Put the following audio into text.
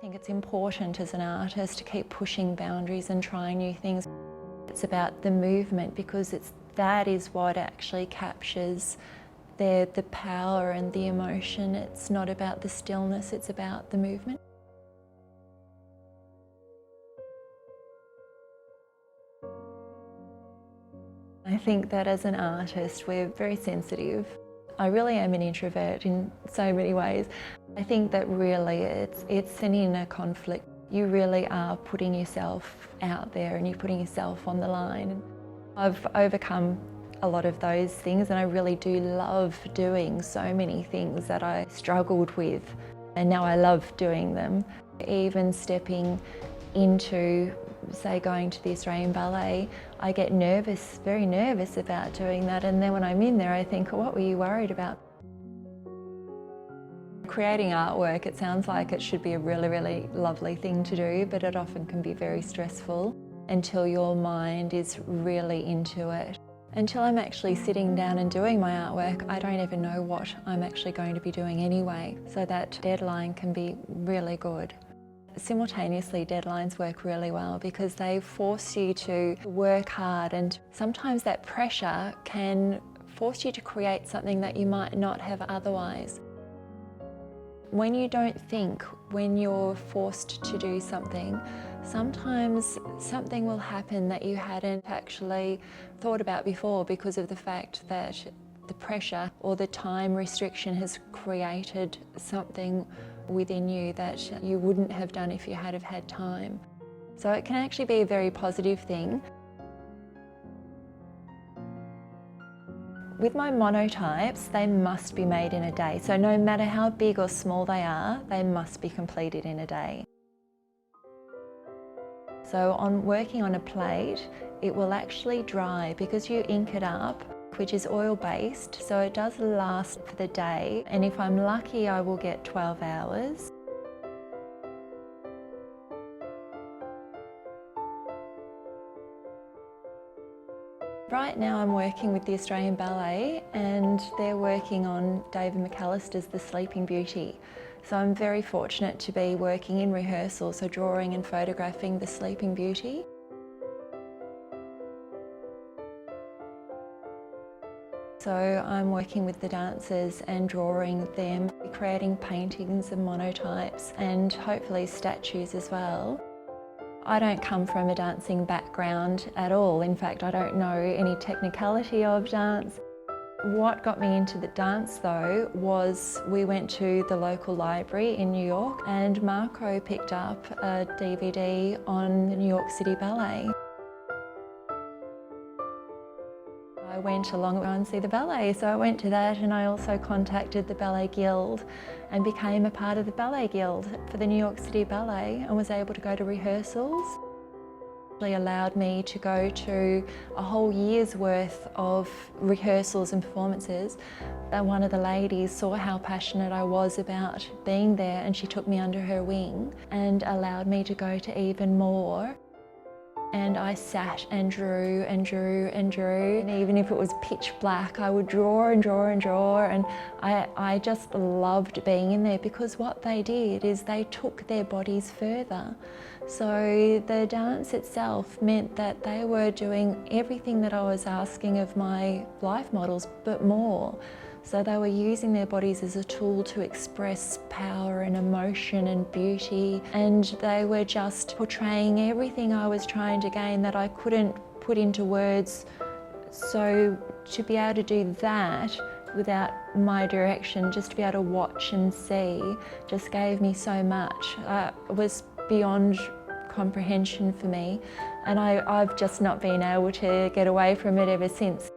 think it's important as an artist to keep pushing boundaries and trying new things. It's about the movement, because that is what actually captures the power and the emotion. It's not about the stillness, it's about the movement. I think that as an artist, we're very sensitive. I really am an introvert in so many ways. I think that really it's an inner conflict. You really are putting yourself out there and you're putting yourself on the line. I've overcome a lot of those things, and I really do love doing so many things that I struggled with, and now I love doing them. Even stepping into, say, going to the Australian Ballet, I get nervous, very nervous about doing that, and then when I'm in there I think, what were you worried about? Creating artwork, it sounds like it should be a really, really lovely thing to do, but it often can be very stressful until your mind is really into it. Until I'm actually sitting down and doing my artwork, I don't even know what I'm actually going to be doing anyway, so that deadline can be really good. Simultaneously, deadlines work really well because they force you to work hard, and sometimes that pressure can force you to create something that you might not have otherwise. When you don't think, when you're forced to do something, sometimes something will happen that you hadn't actually thought about before, because of the fact that the pressure or the time restriction has created something within you that you wouldn't have done if you had have had time. So it can actually be a very positive thing. With my monotypes, they must be made in a day. So no matter how big or small they are, they must be completed in a day. So on working on a plate, it will actually dry because you ink it up, which is oil-based, so it does last for the day. And if I'm lucky, I will get 12 hours. Right now I'm working with the Australian Ballet, and they're working on David McAllister's The Sleeping Beauty. So I'm very fortunate to be working in rehearsals, so drawing and photographing The Sleeping Beauty. So I'm working with the dancers and drawing them, creating paintings and monotypes and hopefully statues as well. I don't come from a dancing background at all. In fact, I don't know any technicality of dance. What got me into the dance though was we went to the local library in New York, and Marco picked up a DVD on the New York City Ballet. I went along and see the ballet, so I went to that, and I also contacted the Ballet Guild and became a part of the Ballet Guild for the New York City Ballet, and was able to go to rehearsals. It allowed me to go to a whole year's worth of rehearsals and performances. And one of the ladies saw how passionate I was about being there, and she took me under her wing and allowed me to go to even more. And I sat and drew and drew and drew, and even if it was pitch black, I would draw and draw and draw, and I just loved being in there, because what they did is they took their bodies further. So the dance itself meant that they were doing everything that I was asking of my life models, but more. So they were using their bodies as a tool to express power and emotion and beauty, and they were just portraying everything I was trying to gain that I couldn't put into words. So to be able to do that without my direction, just to be able to watch and see, just gave me so much. It was beyond comprehension for me, and I've just not been able to get away from it ever since.